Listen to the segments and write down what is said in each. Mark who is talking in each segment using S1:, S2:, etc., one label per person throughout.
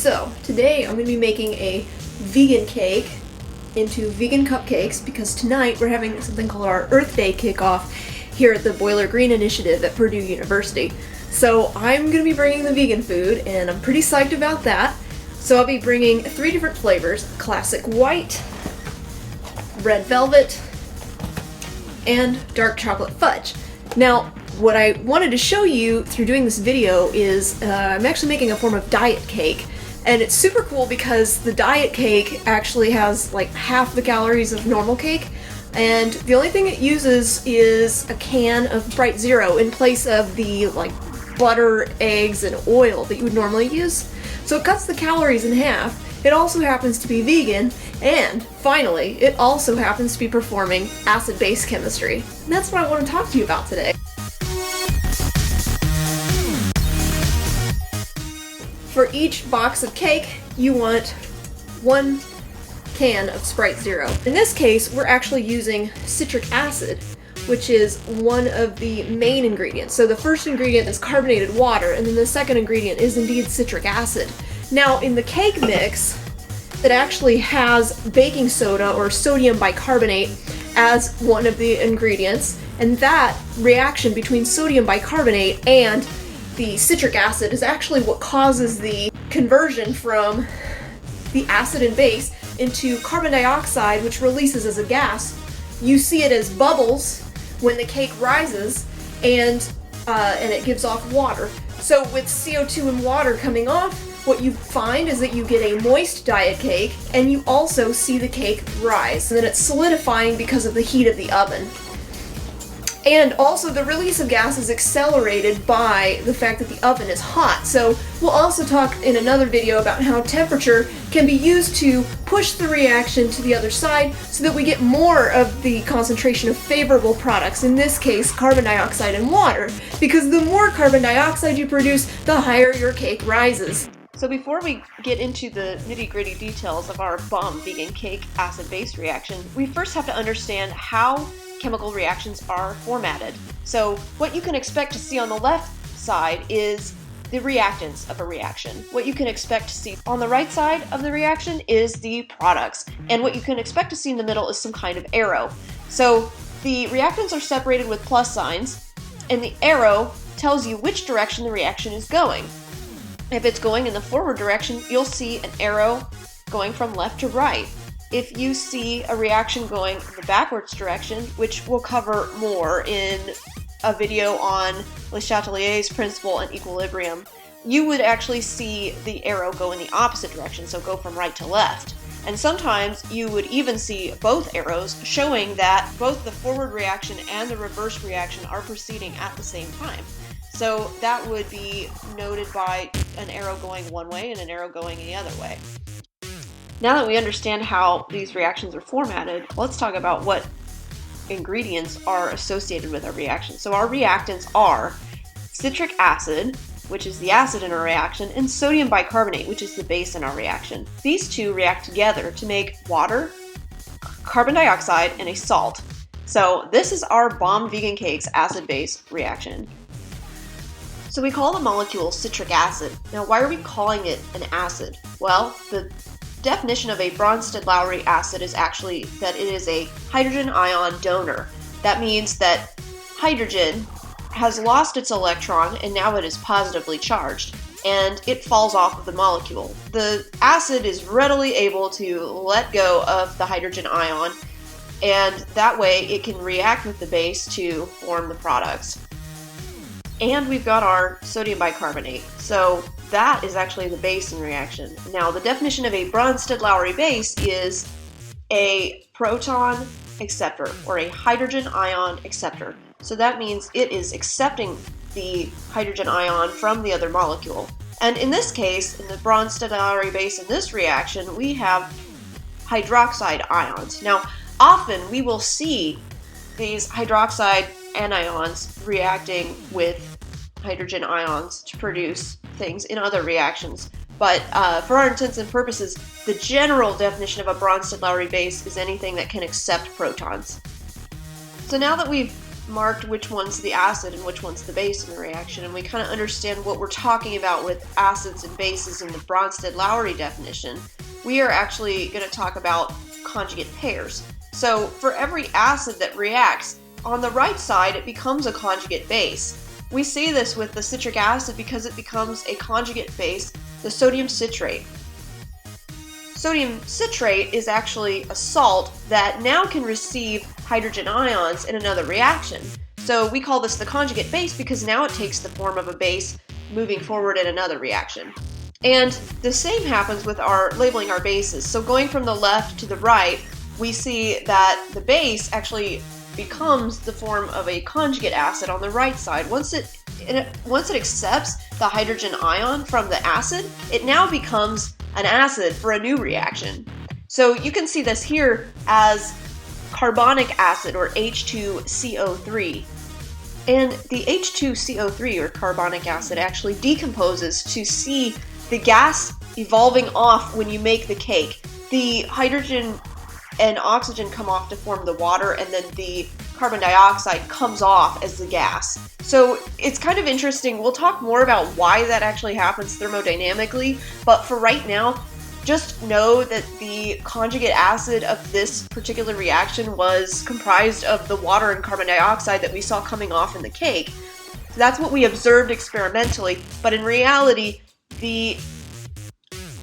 S1: So, today I'm going to be making a vegan cake into vegan cupcakes because tonight we're having something called our Earth Day kickoff here at the Boiler Green Initiative at Purdue University. So I'm going to be bringing the vegan food and I'm pretty psyched about that. So I'll be bringing 3 different flavors: classic white, red velvet, and dark chocolate fudge. Now, what I wanted to show you through doing this video is I'm actually making a form of diet cake. And it's super cool because the diet cake actually has like half the calories of normal cake, and the only thing it uses is a can of Sprite Zero in place of the like butter, eggs, and oil that you would normally use. So it cuts the calories in half. It also happens to be vegan, and finally, it also happens to be performing acid-base chemistry. And that's what I want to talk to you about today. For each box of cake, you want 1 can of Sprite Zero. In this case, we're actually using citric acid, which is one of the main ingredients. So the first ingredient is carbonated water, and then the second ingredient is indeed citric acid. Now, in the cake mix, it actually has baking soda or sodium bicarbonate as one of the ingredients, and that reaction between sodium bicarbonate and the citric acid is actually what causes the conversion from the acid and base into carbon dioxide, which releases as a gas. You see it as bubbles when the cake rises, and it gives off water. So with CO2 and water coming off, what you find is that you get a moist diet cake, and you also see the cake rise, and then it's solidifying because of the heat of the oven. And also the release of gas is accelerated by the fact that the oven is hot. So we'll also talk in another video about how temperature can be used to push the reaction to the other side so that we get more of the concentration of favorable products, in this case carbon dioxide and water, because the more carbon dioxide you produce, the higher your cake rises. So before we get into the nitty-gritty details of our bomb vegan cake acid-base reaction, we first have to understand how chemical reactions are formatted. So what you can expect to see on the left side is the reactants of a reaction. What you can expect to see on the right side of the reaction is the products. And what you can expect to see in the middle is some kind of arrow. So the reactants are separated with plus signs, and the arrow tells you which direction the reaction is going. If it's going in the forward direction, you'll see an arrow going from left to right. If you see a reaction going in the backwards direction, which we'll cover more in a video on Le Chatelier's principle and equilibrium, you would actually see the arrow go in the opposite direction, so go from right to left. And sometimes you would even see both arrows showing that both the forward reaction and the reverse reaction are proceeding at the same time. So that would be noted by an arrow going one way and an arrow going the other way. Now that we understand how these reactions are formatted, let's talk about what ingredients are associated with our reaction. So our reactants are citric acid, which is the acid in our reaction, and sodium bicarbonate, which is the base in our reaction. These two react together to make water, carbon dioxide, and a salt. So this is our bomb vegan cake's acid-base reaction. So we call the molecule citric acid. Now, why are we calling it an acid? Well, the definition of a Bronsted-Lowry acid is actually that it is a hydrogen ion donor. That means that hydrogen has lost its electron and now it is positively charged, and it falls off of the molecule. The acid is readily able to let go of the hydrogen ion, and that way it can react with the base to form the products. And we've got our sodium bicarbonate. So that is actually the base in reaction. Now, the definition of a Bronsted-Lowry base is a proton acceptor, or a hydrogen ion acceptor. So that means it is accepting the hydrogen ion from the other molecule. And in this case, in the Bronsted-Lowry base in this reaction, we have hydroxide ions. Now, often we will see these hydroxide anions reacting with hydrogen ions to produce things in other reactions. But for our intents and purposes, the general definition of a Bronsted-Lowry base is anything that can accept protons. So now that we've marked which one's the acid and which one's the base in the reaction, and we kind of understand what we're talking about with acids and bases in the Bronsted-Lowry definition, we are actually going to talk about conjugate pairs. So for every acid that reacts, on the right side it becomes a conjugate base. We see this with the citric acid because it becomes a conjugate base, the sodium citrate. Sodium citrate is actually a salt that now can receive hydrogen ions in another reaction. So we call this the conjugate base because now it takes the form of a base moving forward in another reaction. And the same happens with our labeling our bases. So going from the left to the right, we see that the base actually becomes the form of a conjugate acid on the right side. Once it accepts the hydrogen ion from the acid, it now becomes an acid for a new reaction. So you can see this here as carbonic acid, or H2CO3. And the H2CO3, or carbonic acid, actually decomposes to see the gas evolving off when you make the cake. The hydrogen and oxygen come off to form the water, and then the carbon dioxide comes off as the gas. So it's kind of interesting. We'll talk more about why that actually happens thermodynamically, but for right now, just know that the conjugate acid of this particular reaction was comprised of the water and carbon dioxide that we saw coming off in the cake. So that's what we observed experimentally, but in reality, the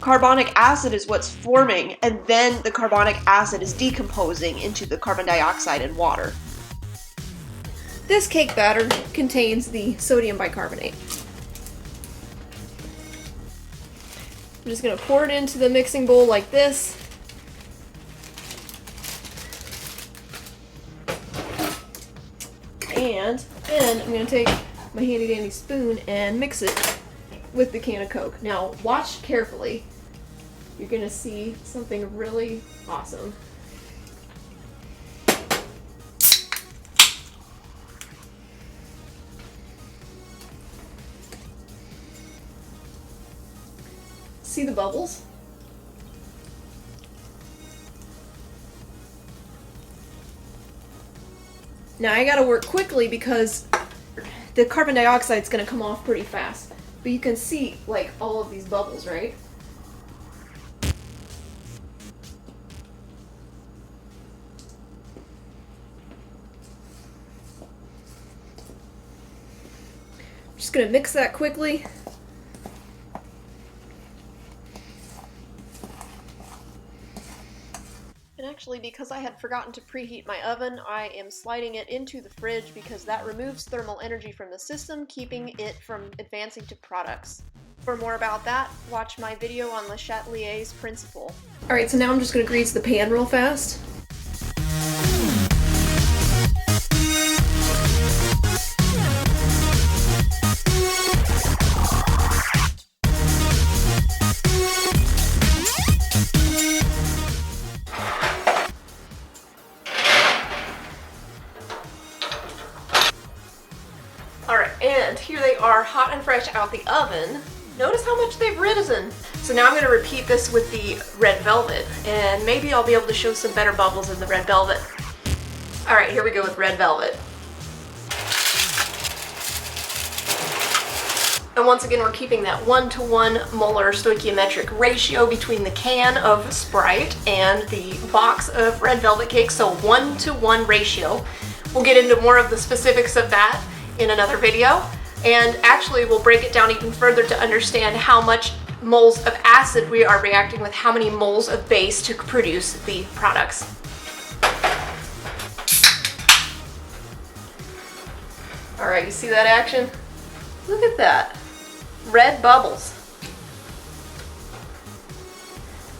S1: carbonic acid is what's forming, and then the carbonic acid is decomposing into the carbon dioxide and water. This cake batter contains the sodium bicarbonate. I'm just going to pour it into the mixing bowl like this. And then I'm going to take my handy dandy spoon and mix it with the can of Coke. Now watch carefully. You're going to see something really awesome. See the bubbles? Now I gotta work quickly because the carbon dioxide is gonna come off pretty fast. But you can see like all of these bubbles, right? I'm just gonna mix that quickly. And actually, because I had forgotten to preheat my oven, I am sliding it into the fridge because that removes thermal energy from the system, keeping it from advancing to products. For more about that, watch my video on Le Chatelier's principle. Alright, so now I'm just going to grease the pan real fast. Alright, and here they are, hot and fresh out the oven. Notice how much they've risen. So now I'm going to repeat this with the red velvet, and maybe I'll be able to show some better bubbles in the red velvet. Alright, here we go with red velvet. And once again, we're keeping that 1-to-1 molar stoichiometric ratio between the can of Sprite and the box of red velvet cake, so 1-to-1 ratio. We'll get into more of the specifics of that in another video, and actually we'll break it down even further to understand how much moles of acid we are reacting with how many moles of base to produce the products. Alright, you see that action? Look at that. Red bubbles.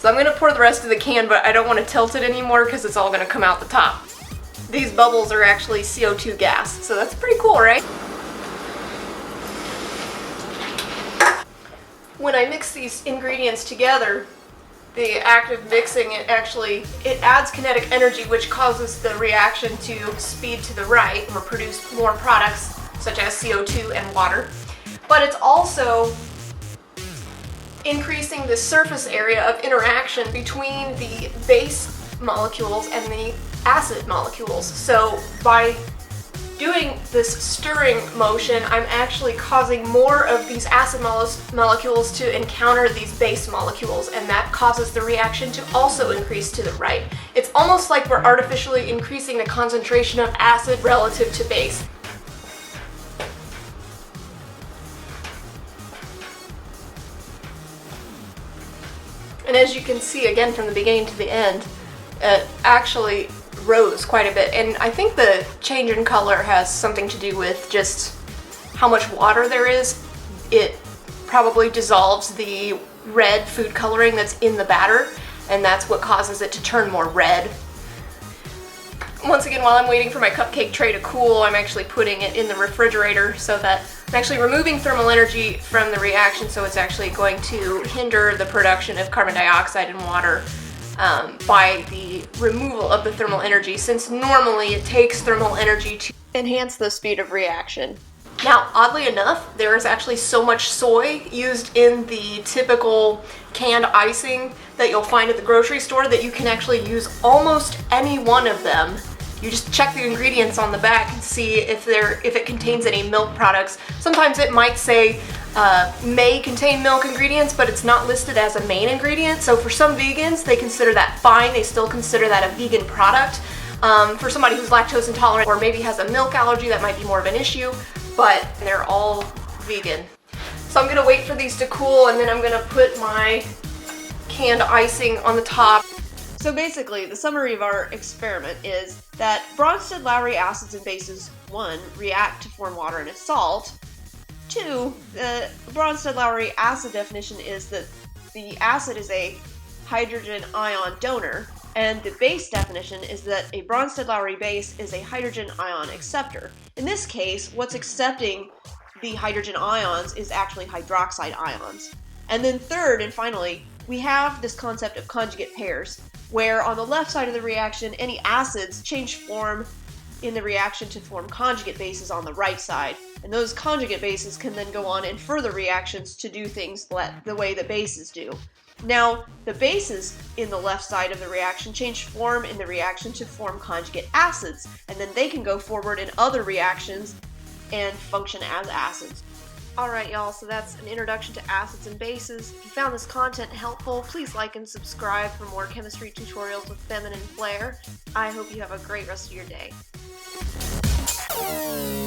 S1: So I'm going to pour the rest of the can, but I don't want to tilt it anymore because it's all going to come out the top. These bubbles are actually CO2 gas, so that's pretty cool, right? When I mix these ingredients together, the act of mixing it adds kinetic energy, which causes the reaction to speed to the right or produce more products such as CO2 and water. But it's also increasing the surface area of interaction between the base molecules and the acid molecules. So by doing this stirring motion, I'm actually causing more of these acid molecules to encounter these base molecules, and that causes the reaction to also increase to the right. It's almost like we're artificially increasing the concentration of acid relative to base. And as you can see, again, from the beginning to the end, it actually rose quite a bit. And I think the change in color has something to do with just how much water there is. It probably dissolves the red food coloring that's in the batter, and that's what causes it to turn more red. Once again, while I'm waiting for my cupcake tray to cool, I'm actually putting it in the refrigerator so that I'm actually removing thermal energy from the reaction, so it's actually going to hinder the production of carbon dioxide and water by the removal of the thermal energy, since normally it takes thermal energy to enhance the speed of reaction. Now, oddly enough, there is actually so much soy used in the typical canned icing that you'll find at the grocery store that you can actually use almost any one of them. You just check the ingredients on the back and see if it contains any milk products. Sometimes it might say may contain milk ingredients, but it's not listed as a main ingredient. So for some vegans, they consider that fine. They still consider that a vegan product. For somebody who's lactose intolerant or maybe has a milk allergy, that might be more of an issue, but they're all vegan. So I'm gonna wait for these to cool, and then I'm gonna put my canned icing on the top. So basically, the summary of our experiment is that Bronsted-Lowry acids and bases, 1, react to form water and a salt. 2, the Bronsted-Lowry acid definition is that the acid is a hydrogen ion donor, and the base definition is that a Bronsted-Lowry base is a hydrogen ion acceptor. In this case, what's accepting the hydrogen ions is actually hydroxide ions. And then third and finally, we have this concept of conjugate pairs, where on the left side of the reaction, any acids change form in the reaction to form conjugate bases on the right side. And those conjugate bases can then go on in further reactions to do things the way the bases do. Now, the bases in the left side of the reaction change form in the reaction to form conjugate acids, and then they can go forward in other reactions and function as acids. Alright y'all, so that's an introduction to acids and bases. If you found this content helpful, please like and subscribe for more chemistry tutorials with feminine flair. I hope you have a great rest of your day.